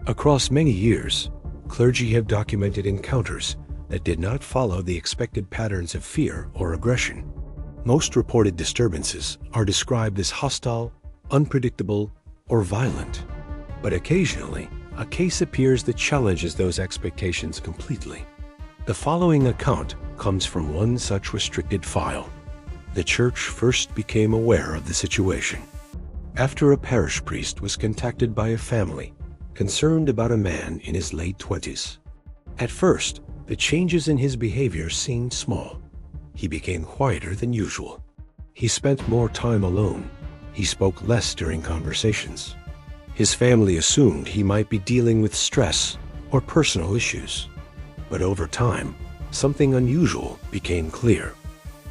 Across many years, clergy have documented encounters that did not follow the expected patterns of fear or aggression. Most reported disturbances are described as hostile, unpredictable, or violent. But occasionally, a case appears that challenges those expectations completely. The following account comes from one such restricted file. The church first became aware of the situation after a parish priest was contacted by a family concerned about a man in his late 20s. At first, the changes in his behavior seemed small. He became quieter than usual. He spent more time alone. He spoke less during conversations. His family assumed he might be dealing with stress or personal issues. But over time, something unusual became clear.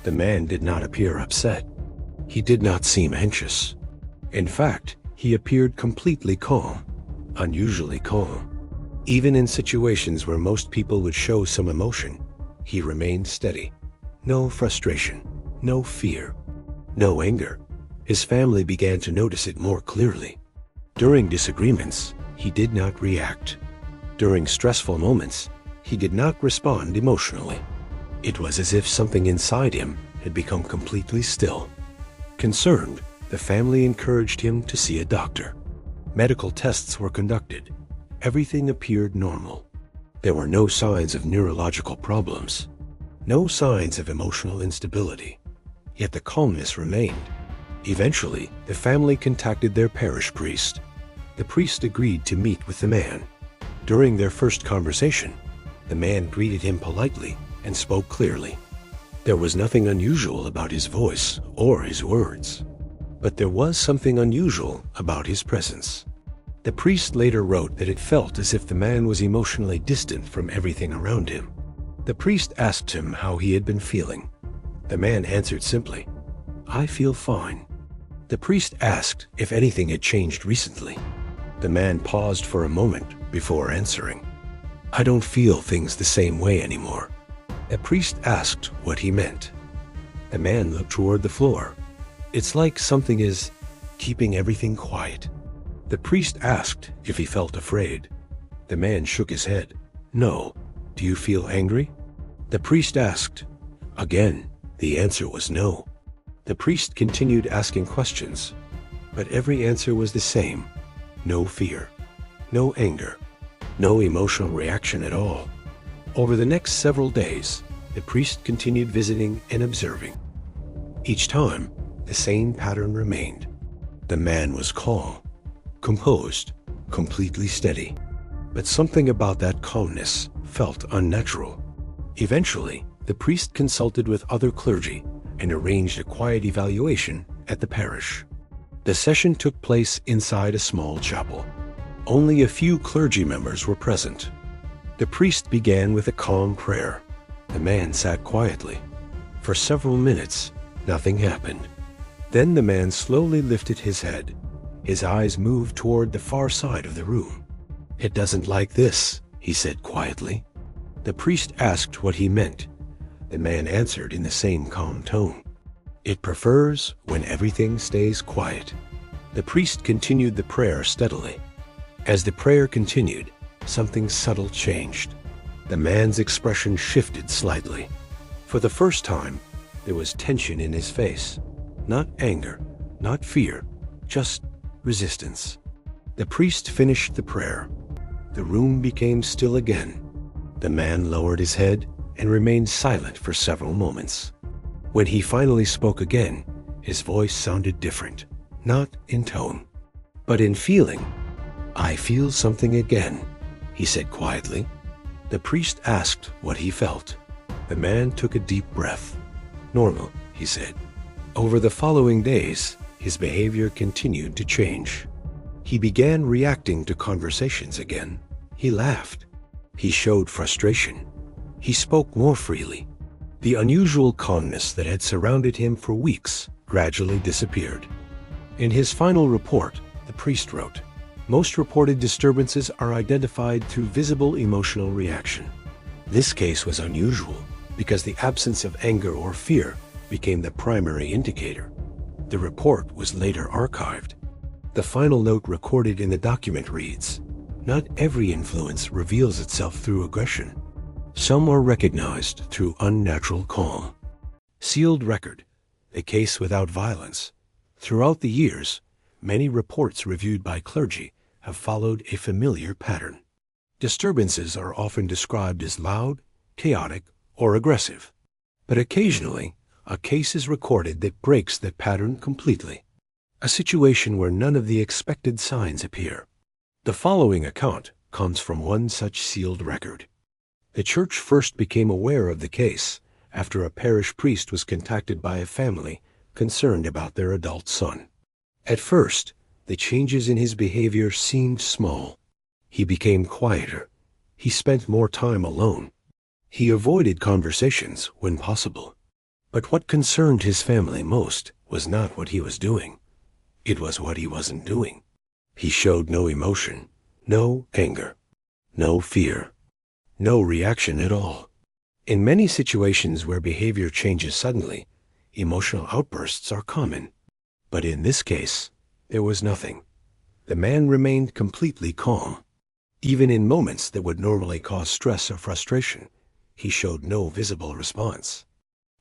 The man did not appear upset. He did not seem anxious. In fact, he appeared completely calm, unusually calm. Even in situations where most people would show some emotion, he remained steady. No frustration, no fear, no anger. His family began to notice it more clearly. During disagreements, he did not react. During stressful moments, he did not respond emotionally. It was as if something inside him had become completely still. Concerned, the family encouraged him to see a doctor. Medical tests were conducted. Everything appeared normal. There were no signs of neurological problems, no signs of emotional instability. Yet the calmness remained. Eventually, the family contacted their parish priest. The priest agreed to meet with the man. During their first conversation, the man greeted him politely and spoke clearly. There was nothing unusual about his voice or his words, but there was something unusual about his presence. The priest later wrote that it felt as if the man was emotionally distant from everything around him. The priest asked him how he had been feeling. The man answered simply, "I feel fine." The priest asked if anything had changed recently. The man paused for a moment before answering, "I don't feel things the same way anymore." The priest asked what he meant. The man looked toward the floor. "It's like something is keeping everything quiet." The priest asked if he felt afraid. The man shook his head. "No. Do you feel angry?" The priest asked. Again, the answer was no. The priest continued asking questions, but every answer was the same. No fear, no anger, no emotional reaction at all. Over the next several days, the priest continued visiting and observing. Each time, the same pattern remained. The man was calm, composed, completely steady. But something about that calmness felt unnatural. Eventually, the priest consulted with other clergy and arranged a quiet evaluation at the parish. The session took place inside a small chapel. Only a few clergy members were present. The priest began with a calm prayer. The man sat quietly. For several minutes, nothing happened. Then the man slowly lifted his head. His eyes moved toward the far side of the room. "It doesn't like this," he said quietly. The priest asked what he meant. The man answered in the same calm tone. "It prefers when everything stays quiet." The priest continued the prayer steadily. As the prayer continued, something subtle changed. The man's expression shifted slightly. For the first time, there was tension in his face. Not anger, not fear, just resistance. The priest finished the prayer. The room became still again. The man lowered his head and remained silent for several moments. When he finally spoke again, his voice sounded different, not in tone, but in feeling. "I feel something again," he said quietly. The priest asked what he felt. The man took a deep breath. "Normal," he said. Over the following days, his behavior continued to change. He began reacting to conversations again. He laughed. He showed frustration. He spoke more freely. The unusual calmness that had surrounded him for weeks gradually disappeared. In his final report, the priest wrote, "Most reported disturbances are identified through visible emotional reaction. This case was unusual because the absence of anger or fear became the primary indicator. The report was later archived. The final note recorded in the document reads, Not every influence reveals itself through aggression. Some are recognized through unnatural calm. Sealed record, a case without violence. Throughout the years, many reports reviewed by clergy have followed a familiar pattern. Disturbances are often described as loud, chaotic, or aggressive. But occasionally, a case is recorded that breaks that pattern completely. A situation where none of the expected signs appear. The following account comes from one such sealed record. The church first became aware of the case after a parish priest was contacted by a family concerned about their adult son. At first, the changes in his behavior seemed small. He became quieter. He spent more time alone. He avoided conversations when possible. But what concerned his family most was not what he was doing. It was what he wasn't doing. He showed no emotion, no anger, no fear, no reaction at all. In many situations where behavior changes suddenly, emotional outbursts are common. But in this case, there was nothing. The man remained completely calm. Even in moments that would normally cause stress or frustration, he showed no visible response.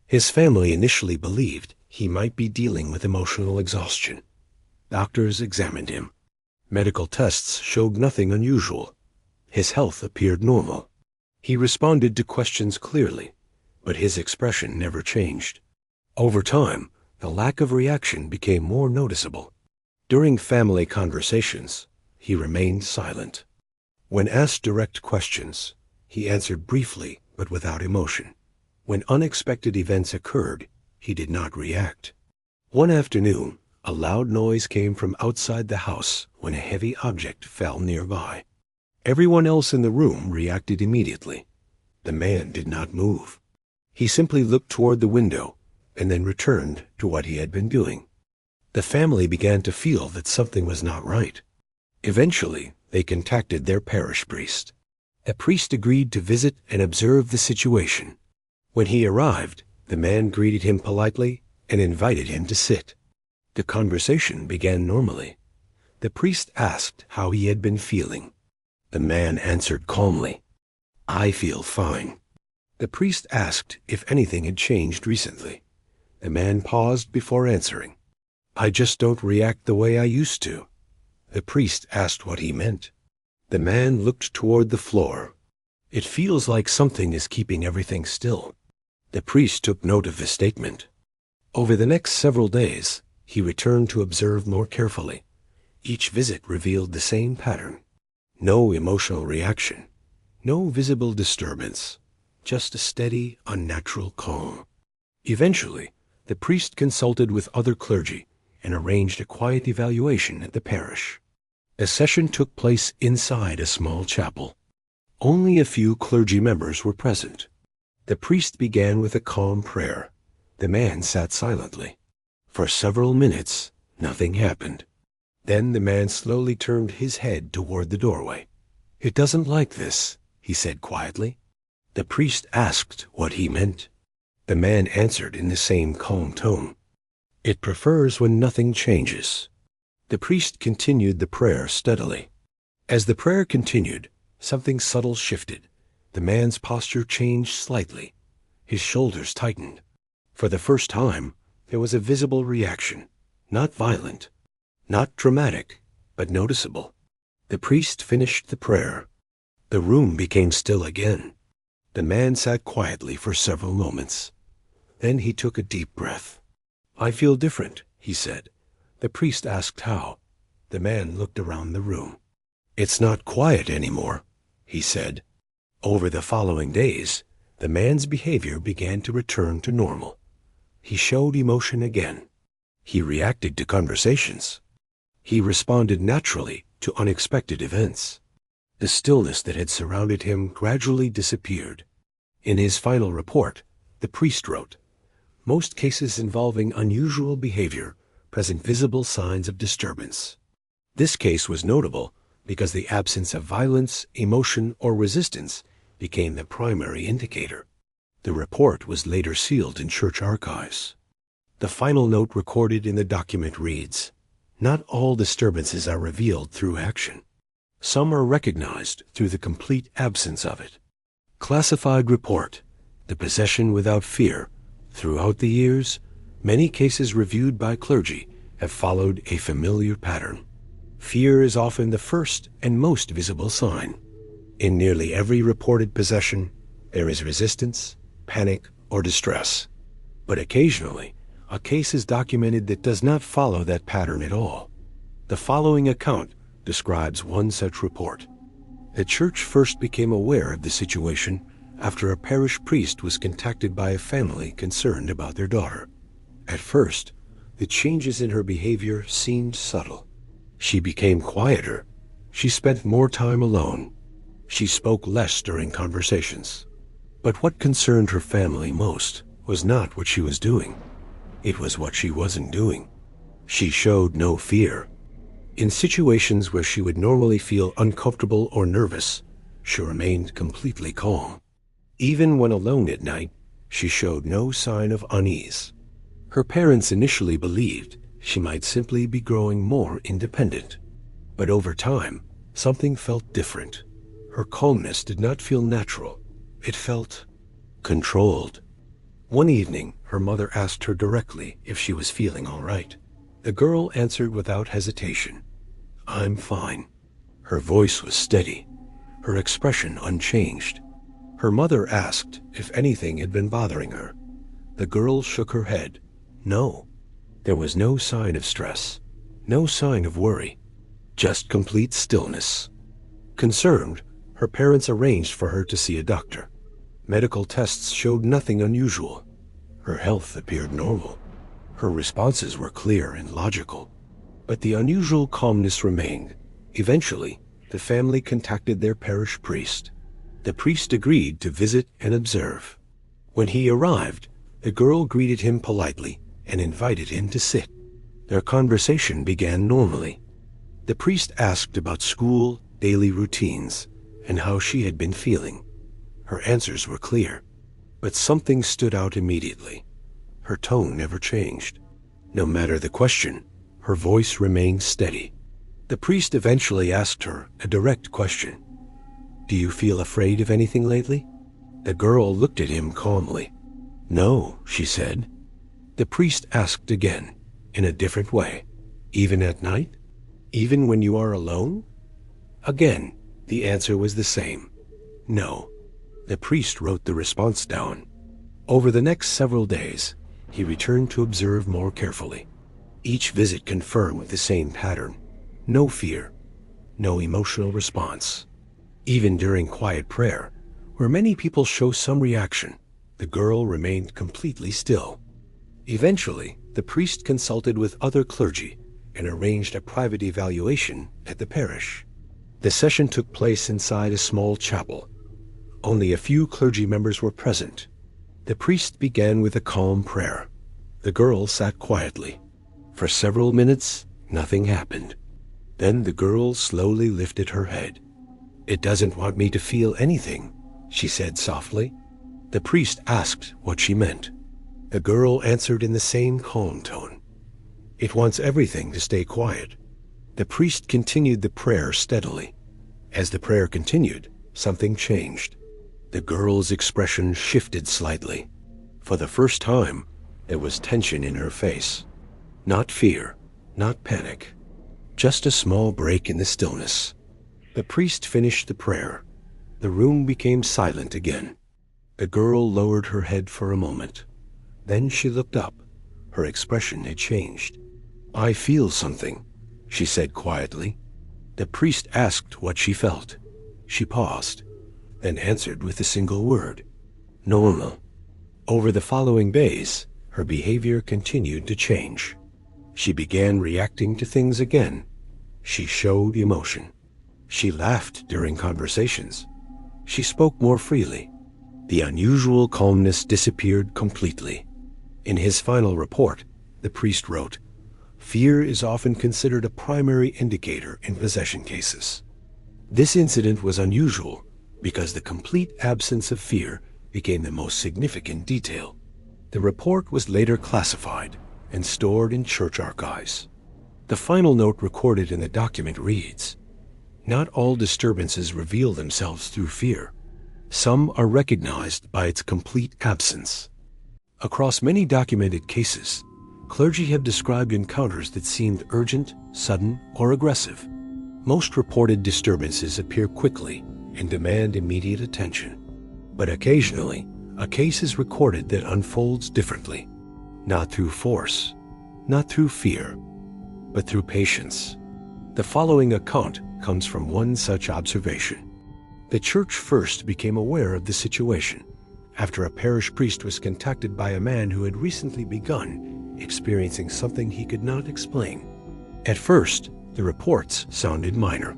His family initially believed he might be dealing with emotional exhaustion. Doctors examined him. Medical tests showed nothing unusual. His health appeared normal. He responded to questions clearly, but his expression never changed. Over time, the lack of reaction became more noticeable. During family conversations, he remained silent. When asked direct questions, he answered briefly but without emotion. When unexpected events occurred, he did not react. One afternoon, a loud noise came from outside the house when a heavy object fell nearby. Everyone else in the room reacted immediately. The man did not move. He simply looked toward the window and then returned to what he had been doing. The family began to feel that something was not right. Eventually, they contacted their parish priest. A priest agreed to visit and observe the situation. When he arrived, the man greeted him politely and invited him to sit. The conversation began normally. The priest asked how he had been feeling. The man answered calmly, "I feel fine." The priest asked if anything had changed recently. The man paused before answering. "I just don't react the way I used to." The priest asked what he meant. The man looked toward the floor. "It feels like something is keeping everything still." The priest took note of his statement. Over the next several days, he returned to observe more carefully. Each visit revealed the same pattern. No emotional reaction, no visible disturbance, just a steady, unnatural calm. Eventually, the priest consulted with other clergy and arranged a quiet evaluation at the parish. A session took place inside a small chapel. Only a few clergy members were present. The priest began with a calm prayer. The man sat silently. For several minutes, nothing happened. Then the man slowly turned his head toward the doorway. "It doesn't like this," he said quietly. The priest asked what he meant. The man answered in the same calm tone. "It prefers when nothing changes." The priest continued the prayer steadily. As the prayer continued, something subtle shifted. The man's posture changed slightly. His shoulders tightened. For the first time, there was a visible reaction, not violent, not dramatic, but noticeable. The priest finished the prayer. The room became still again. The man sat quietly for several moments. Then he took a deep breath. "I feel different," he said. The priest asked how. The man looked around the room. "It's not quiet anymore," he said. Over the following days, the man's behavior began to return to normal. He showed emotion again. He reacted to conversations. He responded naturally to unexpected events. The stillness that had surrounded him gradually disappeared. In his final report, the priest wrote, "Most cases involving unusual behavior present visible signs of disturbance. This case was notable because the absence of violence, emotion, or resistance became the primary indicator." The report was later sealed in church archives. The final note recorded in the document reads, "Not all disturbances are revealed through action. Some are recognized through the complete absence of it. Classified report, the possession without fear. Throughout the years, many cases reviewed by clergy have followed a familiar pattern. Fear is often the first and most visible sign. In nearly every reported possession, there is resistance, panic, or distress. But occasionally, a case is documented that does not follow that pattern at all. The following account describes one such report. The church first became aware of the situation after a parish priest was contacted by a family concerned about their daughter. At first, the changes in her behavior seemed subtle. She became quieter. She spent more time alone. She spoke less during conversations. But what concerned her family most was not what she was doing. It was what she wasn't doing. She showed no fear. In situations where she would normally feel uncomfortable or nervous, she remained completely calm. Even when alone at night, she showed no sign of unease. Her parents initially believed she might simply be growing more independent. But over time, something felt different. Her calmness did not feel natural. It felt controlled. One evening, her mother asked her directly if she was feeling all right. The girl answered without hesitation, "I'm fine." Her voice was steady, her expression unchanged. Her mother asked if anything had been bothering her. The girl shook her head. No. There was no sign of stress, no sign of worry, just complete stillness. Concerned, her parents arranged for her to see a doctor. Medical tests showed nothing unusual. Her health appeared normal. Her responses were clear and logical. But the unusual calmness remained. Eventually, the family contacted their parish priest. The priest agreed to visit and observe. When he arrived, the girl greeted him politely and invited him to sit. Their conversation began normally. The priest asked about school, daily routines, and how she had been feeling. Her answers were clear, but something stood out immediately. Her tone never changed. No matter the question, her voice remained steady. The priest eventually asked her a direct question. "Do you feel afraid of anything lately?" The girl looked at him calmly. "No," she said. The priest asked again, in a different way. "Even at night? Even when you are alone?" Again, the answer was the same. "No." The priest wrote the response down. Over the next several days, he returned to observe more carefully. Each visit confirmed the same pattern. No fear, no emotional response. Even during quiet prayer, where many people show some reaction, the girl remained completely still. Eventually, the priest consulted with other clergy and arranged a private evaluation at the parish. The session took place inside a small chapel. Only a few clergy members were present. The priest began with a calm prayer. The girl sat quietly. For several minutes, nothing happened. Then the girl slowly lifted her head. "It doesn't want me to feel anything," she said softly. The priest asked what she meant. The girl answered in the same calm tone. "It wants everything to stay quiet." The priest continued the prayer steadily. As the prayer continued, something changed. The girl's expression shifted slightly. For the first time, there was tension in her face. Not fear, not panic, just a small break in the stillness. The priest finished the prayer. The room became silent again. The girl lowered her head for a moment. Then she looked up. Her expression had changed. "I feel something," she said quietly. The priest asked what she felt. She paused, then answered with a single word: "Normal." Over the following days, her behavior continued to change. She began reacting to things again. She showed emotion. She laughed during conversations. She spoke more freely. The unusual calmness disappeared completely. In his final report, the priest wrote, "Fear is often considered a primary indicator in possession cases." This incident was unusual because the complete absence of fear became the most significant detail. The report was later classified and stored in church archives. The final note recorded in the document reads, Not all disturbances reveal themselves through fear. Some are recognized by its complete absence. Across many documented cases, clergy have described encounters that seemed urgent, sudden, or aggressive. Most reported disturbances appear quickly and demand immediate attention. But occasionally, a case is recorded that unfolds differently, not through force, not through fear, but through patience. The following account comes from one such observation. The church first became aware of the situation after a parish priest was contacted by a man who had recently begun experiencing something he could not explain. At first, the reports sounded minor.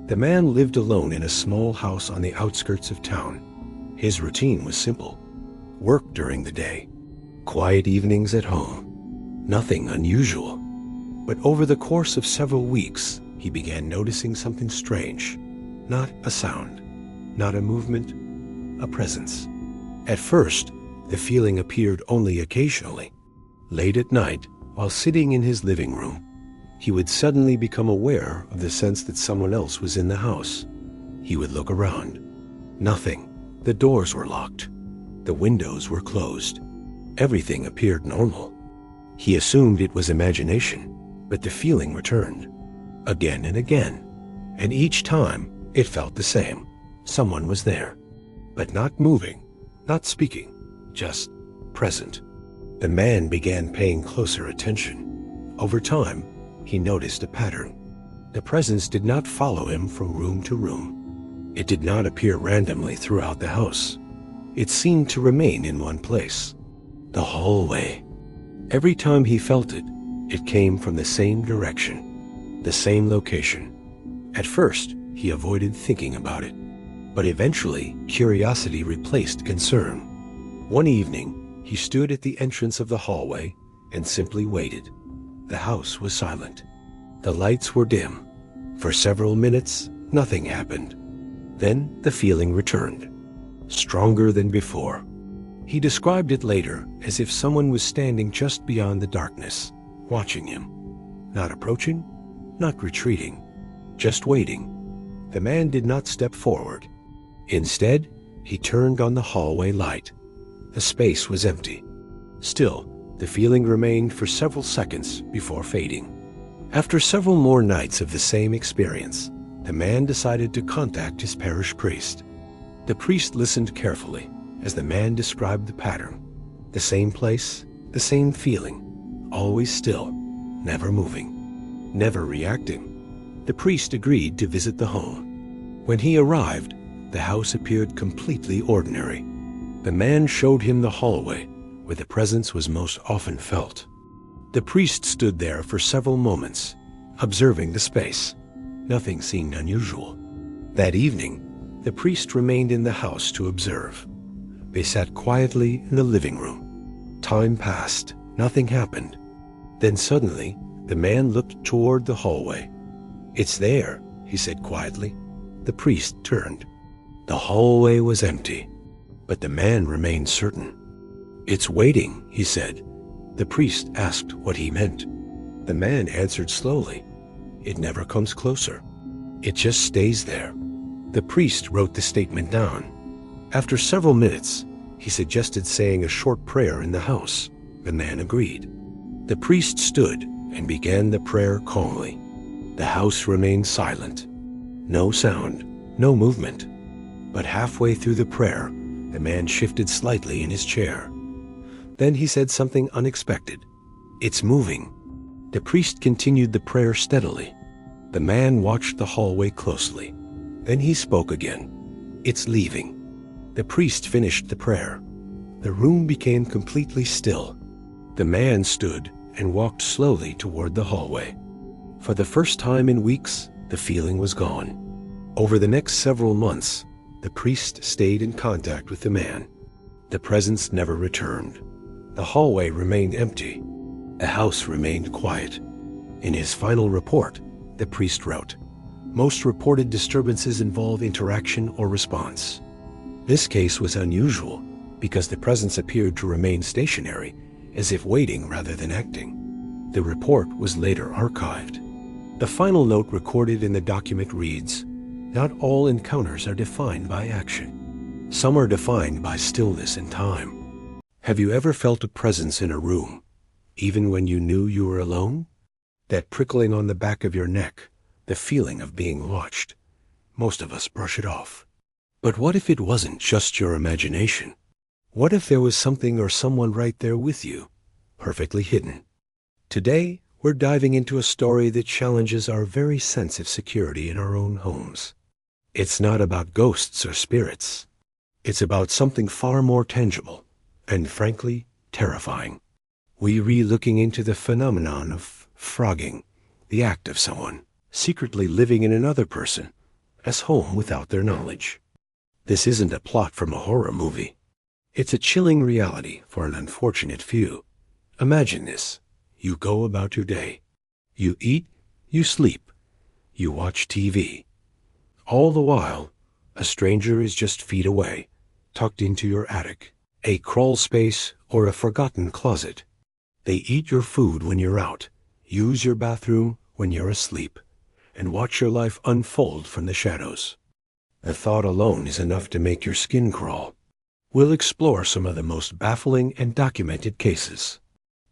The man lived alone in a small house on the outskirts of town. His routine was simple: work during the day, quiet evenings at home. Nothing unusual. But over the course of several weeks, he began noticing something strange. Not a sound, not a movement, a presence. At first, the feeling appeared only occasionally. Late at night, while sitting in his living room, he would suddenly become aware of the sense that someone else was in the house. He would look around. Nothing. The doors were locked. The windows were closed. Everything appeared normal. He assumed it was imagination, but the feeling returned. Again and again. And each time, it felt the same. Someone was there. But not moving, not speaking, just present. The man began paying closer attention. Over time, he noticed a pattern. The presence did not follow him from room to room. It did not appear randomly throughout the house. It seemed to remain in one place, the hallway. Every time he felt it, it came from the same direction, the same location. At first, he avoided thinking about it, but eventually, curiosity replaced concern. One evening, he stood at the entrance of the hallway and simply waited. The house was silent. The lights were dim. For several minutes, nothing happened. Then the feeling returned, stronger than before. He described it later as if someone was standing just beyond the darkness, watching him. Not approaching, not retreating, just waiting. The man did not step forward. Instead, he turned on the hallway light. The space was empty. Still, the feeling remained for several seconds before fading. After several more nights of the same experience, the man decided to contact his parish priest. The priest listened carefully as the man described the pattern. The same place, the same feeling, always still, never moving, never reacting. The priest agreed to visit the home. When he arrived, the house appeared completely ordinary. The man showed him the hallway where the presence was most often felt. The priest stood there for several moments, observing the space. Nothing seemed unusual. That evening, the priest remained in the house to observe. They sat quietly in the living room. Time passed. Nothing happened. Then suddenly, the man looked toward the hallway. "It's there," he said quietly. The priest turned. The hallway was empty, but the man remained certain. "It's waiting," he said. The priest asked what he meant. The man answered slowly, "It never comes closer. It just stays there." The priest wrote the statement down. After several minutes, he suggested saying a short prayer in the house. The man agreed. The priest stood and began the prayer calmly. The house remained silent. No sound, no movement. But halfway through the prayer, the man shifted slightly in his chair. Then he said something unexpected. "It's moving." The priest continued the prayer steadily. The man watched the hallway closely. Then he spoke again. "It's leaving." The priest finished the prayer. The room became completely still. The man stood and walked slowly toward the hallway. For the first time in weeks, the feeling was gone. Over the next several months, the priest stayed in contact with the man. The presence never returned. The hallway remained empty. The house remained quiet. In his final report, the priest wrote, "Most reported disturbances involve interaction or response." This case was unusual because the presence appeared to remain stationary, as if waiting rather than acting. The report was later archived. The final note recorded in the document reads, Not all encounters are defined by action. Some are defined by stillness and time. Have you ever felt a presence in a room, even when you knew you were alone? That prickling on the back of your neck, the feeling of being watched. Most of us brush it off. But what if it wasn't just your imagination? What if there was something or someone right there with you, perfectly hidden? Today, we're diving into a story that challenges our very sense of security in our own homes. It's not about ghosts or spirits. It's about something far more tangible and, frankly, terrifying. We're looking into the phenomenon of frogging, the act of someone secretly living in another person as home without their knowledge. This isn't a plot from a horror movie. It's a chilling reality for an unfortunate few. Imagine this. You go about your day. You eat, you sleep, you watch TV. All the while, a stranger is just feet away, tucked into your attic, a crawl space, or a forgotten closet. They eat your food when you're out, use your bathroom when you're asleep, and watch your life unfold from the shadows. The thought alone is enough to make your skin crawl. We'll explore some of the most baffling and documented cases.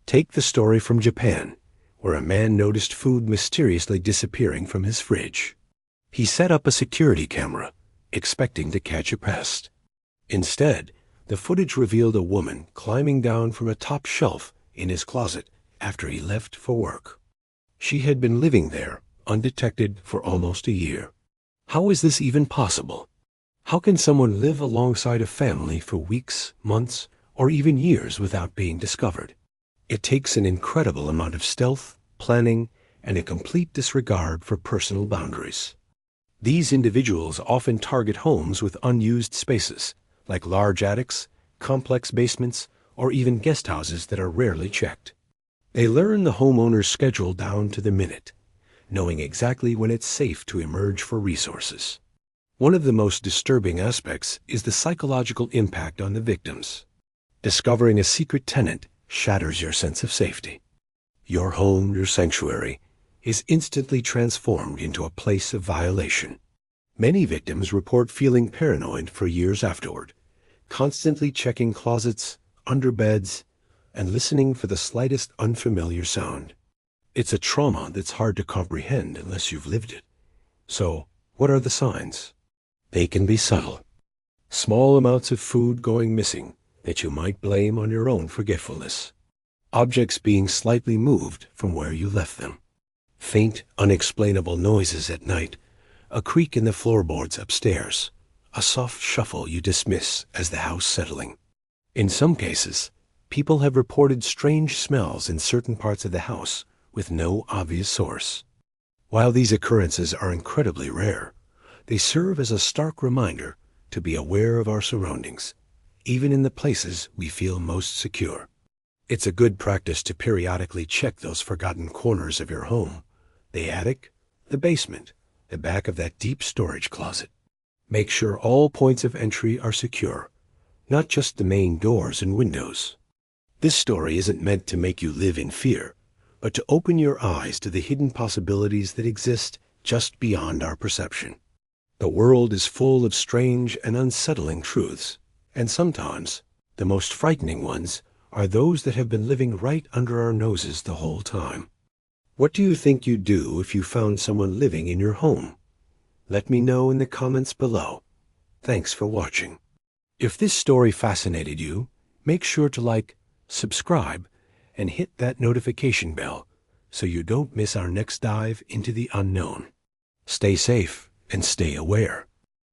Take the story from Japan, where a man noticed food mysteriously disappearing from his fridge. He set up a security camera, expecting to catch a pest. Instead, the footage revealed a woman climbing down from a top shelf in his closet after he left for work. She had been living there, undetected, for almost a year. How is this even possible? How can someone live alongside a family for weeks, months, or even years without being discovered? It takes an incredible amount of stealth, planning, and a complete disregard for personal boundaries. These individuals often target homes with unused spaces, like large attics, complex basements, or even guest houses that are rarely checked. They learn the homeowner's schedule down to the minute, knowing exactly when it's safe to emerge for resources. One of the most disturbing aspects is the psychological impact on the victims. Discovering a secret tenant shatters your sense of safety. Your home, your sanctuary, is instantly transformed into a place of violation. Many victims report feeling paranoid for years afterward, constantly checking closets, under beds, and listening for the slightest unfamiliar sound. It's a trauma that's hard to comprehend unless you've lived it. So, what are the signs? They can be subtle. Small amounts of food going missing that you might blame on your own forgetfulness. Objects being slightly moved from where you left them. Faint, unexplainable noises at night, a creak in the floorboards upstairs, a soft shuffle you dismiss as the house settling. In some cases, people have reported strange smells in certain parts of the house with no obvious source. While these occurrences are incredibly rare, they serve as a stark reminder to be aware of our surroundings, even in the places we feel most secure. It's a good practice to periodically check those forgotten corners of your home, the attic, the basement, the back of that deep storage closet. Make sure all points of entry are secure, not just the main doors and windows. This story isn't meant to make you live in fear, but to open your eyes to the hidden possibilities that exist just beyond our perception. The world is full of strange and unsettling truths, and sometimes the most frightening ones are those that have been living right under our noses the whole time. What do you think you'd do if you found someone living in your home? Let me know in the comments below. Thanks for watching. If this story fascinated you, make sure to like, subscribe, and hit that notification bell so you don't miss our next dive into the unknown. Stay safe and stay aware.